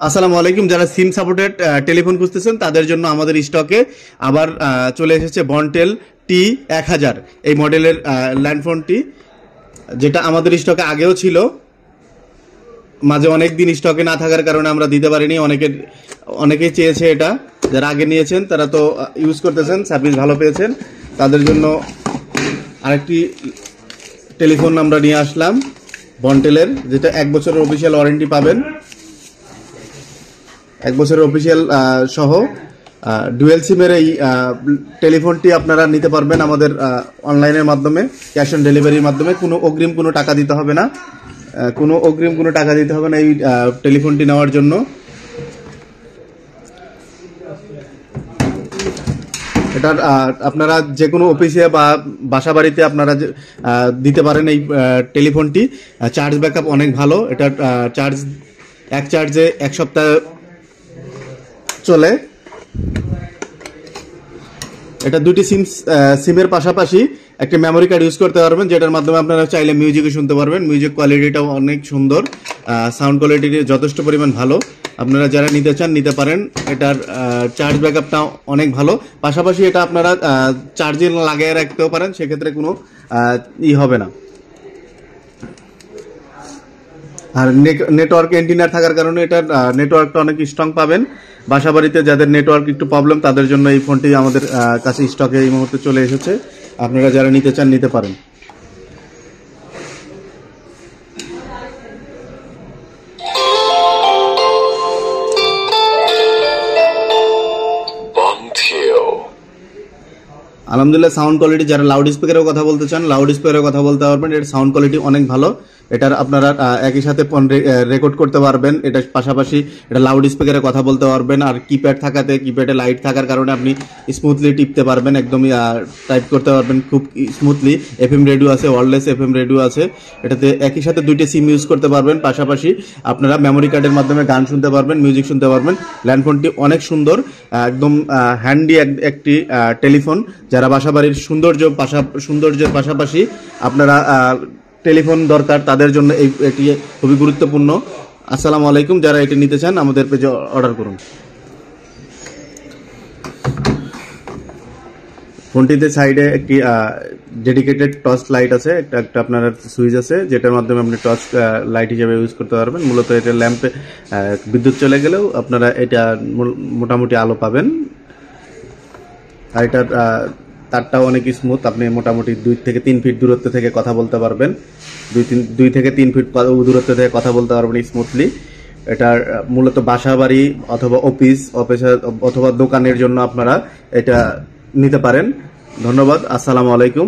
আসসালামু আলাইকুম। যারা সিম সাপোর্টেড টেলিফোন খুঁজতেছেন তাদের জন্য আমাদের স্টকে আবার চলে এসেছে বনটেল T1000 এই মডেলের ল্যান্ডফোনটি, যেটা আমাদের স্টকে আগেও ছিল, মাঝে অনেক দিন স্টকে না থাকার কারণে আমরা দিতে পারিনি। অনেকেই চেয়েছে এটা, যারা আগে নিয়েছেন তারা তো ইউজ করতেছেন, সার্ভিস ভালো পেয়েছেন। তাদের জন্য আরেকটি টেলিফোন আমরা নিয়ে আসলাম বনটেলের, যেটা 1 বছরের অফিসিয়াল ওয়ারেন্টি পাবেন, 1 বছরের অফিসিয়াল সহ ডুয়েল সিমের এই টেলিফোনটি আপনারা নিতে পারবেন আমাদের অনলাইনের মাধ্যমে, ক্যাশ অন ডেলিভারির মাধ্যমে। কোনো অগ্রিম কোনো টাকা দিতে হবে না, এই টেলিফোনটি নেওয়ার জন্য। এটা আপনারা যে কোনো অফিসে বা বাসা বাড়িতে আপনারা দিতে পারেন এই টেলিফোনটি। চার্জ ব্যাকআপ অনেক ভালো, এটার এক চার্জে 1 সপ্তাহ চলে। এটা দুটি সিমের পাশাপাশি একটা মেমোরি কার্ড ইউজ করতে পারবেন, যেটার মাধ্যমে আপনারা চাইলে মিউজিকও শুনতে পারবেন। মিউজিক কোয়ালিটিটাও অনেক সুন্দর, সাউন্ড কোয়ালিটি যথেষ্ট পরিমাণ ভালো। আপনারা যারা নিতে চান নিতে পারেন। এটার চার্জ ব্যাকআপটা অনেক ভালো, পাশাপাশি এটা আপনারা চার্জে লাগিয়ে রাখতেও পারেন, সেক্ষেত্রে কোনো হবে না। আর নেটওয়ার্ক এন্টিনার থাকার কারণে এটার নেটওয়ার্কটা অনেক স্ট্রং পাবেন। বাসা বাড়িতে যাদের নেটওয়ার্ক একটু প্রবলেম তাদের জন্য এই ফোনটি আমাদের কাছে স্টকে এই মুহূর্তে চলে এসেছে। আপনারা যারা নিতে চান নিতে পারেন। আলহামদুলিল্লাহ, সাউন্ড কোয়ালিটি, যারা লাউড স্পিকারেও কথা বলতে চান লাউড স্পিকারেও কথা বলতে পারবেন। এর সাউন্ড কোয়ালিটি অনেক ভালো। এটার আপনারা একই সাথে রেকর্ড করতে পারবেন। এটার পাশাপাশি এটা লাউড স্পিকারে কথা বলতে পারবেন। আর কিপ্যাডে লাইট থাকার কারণে আপনি স্মুথলি টিপতে পারবেন, একদমই টাইপ করতে পারবেন খুব স্মুথলি। FM রেডিও আছে, ওয়্যারলেস FM রেডিও আছে। এটাতে একই সাথে 2টি সিম ইউজ করতে পারবেন। পাশাপাশি আপনারা মেমোরি কার্ডের মাধ্যমে গান শুনতে পারবেন, মিউজিক শুনতে পারবেন। ল্যান্ডফোনটি অনেক সুন্দর, একদম হ্যান্ডি একটি টেলিফোন। যারা বাসাবাড়ির সৌন্দর্যের পাশাপাশি আপনারা টেলিফোন দরকার, তাদের জন্য এটি খুবই গুরুত্বপূর্ণ। আসসালামু আলাইকুম। যারা এটি নিতে চান আমাদের পেজে অর্ডার করুন। ফোনটিতে সাইডে একটি ডেডিকেটেড টর্চ লাইট আছে, একটা আপনার সুইচ আছে, যেটার মাধ্যমে আপনি টর্চ লাইট হিসেবে ইউজ করতে পারবেন। মূলত এটা ল্যাম্পে বিদ্যুৎ চলে গেলেও আপনারা এটা মোটামুটি আলো পাবেন। আর এটার তারটাও অনেক স্মুথ, আপনি মোটামুটি 2 থেকে 3 ফিট দূরত্ব থেকে কথা বলতে পারবেন। 2 থেকে 3 ফিট দূরত্ব থেকে কথা বলতে পারবেন স্মুথলি। এটার মূলত বাসা বাড়ি অথবা অফিস অথবা দোকানের জন্য আপনারা এটা নিতে পারেন। ধন্যবাদ। আসসালামু আলাইকুম।